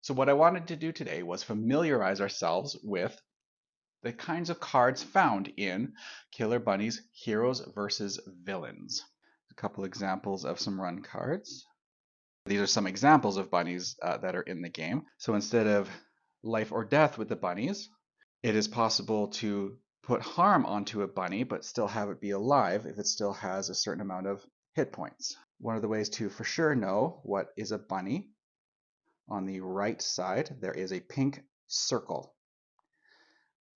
So what I wanted to do today was familiarize ourselves with the kinds of cards found in Killer Bunnies Heroes versus Villains. A couple examples of some run cards. These are some examples of bunnies that are in the game. So instead of life or death with the bunnies, it is possible to put harm onto a bunny but still have it be alive if it still has a certain amount of hit points. One of the ways to for sure know what is a bunny, on the right side there is a pink circle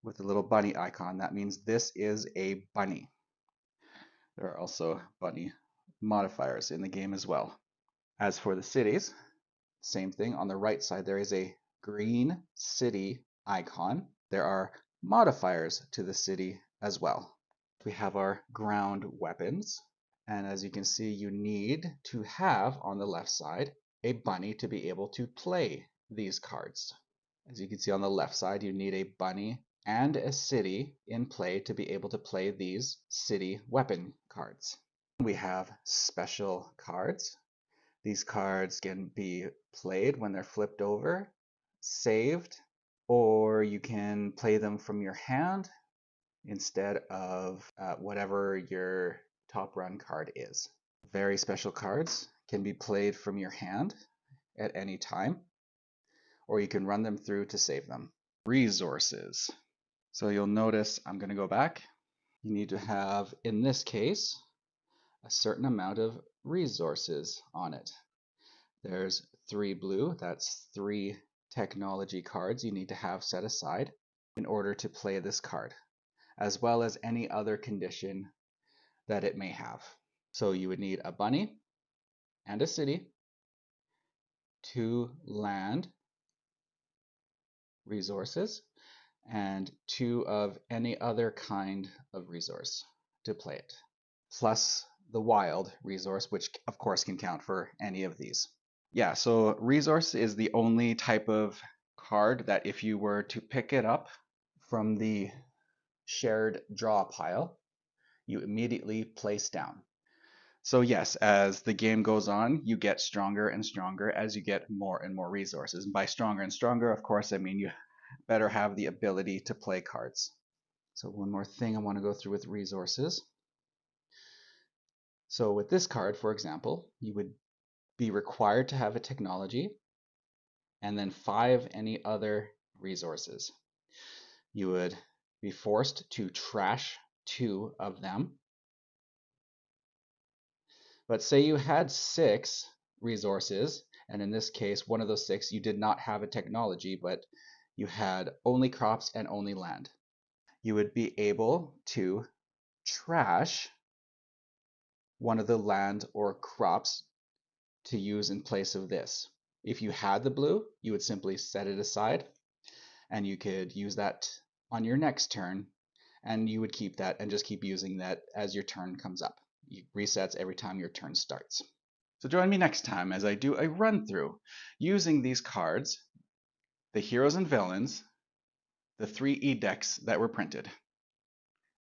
with a little bunny icon. That means this is a bunny. There are also bunny modifiers in the game as well. As for the cities, same thing. On the right side there is a green city icon. There are modifiers to the city as well. We have our ground weapons, and as you can see, you need to have on the left side a bunny to be able to play these cards. As you can see on the left side, you need a bunny and a city in play to be able to play these city weapon cards. We have special cards. These cards can be played when they're flipped over, saved, or you can play them from your hand instead of whatever your top run card is. Very special cards can be played from your hand at any time, or you can run them through to save them. Resources. So you'll notice I'm going to go back. You need to have, in this case, a certain amount of resources on it. There's 3 blue, that's 3 technology cards you need to have set aside in order to play this card, as well as any other condition that it may have. So you would need a bunny and a city, 2 land resources, and 2 of any other kind of resource to play it, plus the wild resource, which of course can count for any of these. Yeah, so resource is the only type of card that if you were to pick it up from the shared draw pile, you immediately place down. So yes, as the game goes on, you get stronger and stronger as you get more and more resources. And by stronger and stronger, of course, I mean you better have the ability to play cards. So one more thing I want to go through with resources. So with this card, for example, you would be required to have a technology and then 5 any other resources. You would be forced to trash 2 of them. But say you had 6 resources, and in this case, one of those 6, you did not have a technology, but you had only crops and only land. You would be able to trash one of the land or crops to use in place of this. If you had the blue, you would simply set it aside, and you could use that on your next turn, and you would keep that and just keep using that as your turn comes up. It resets every time your turn starts. So join me next time as I do a run through using these cards, the heroes and villains, the 3 decks that were printed.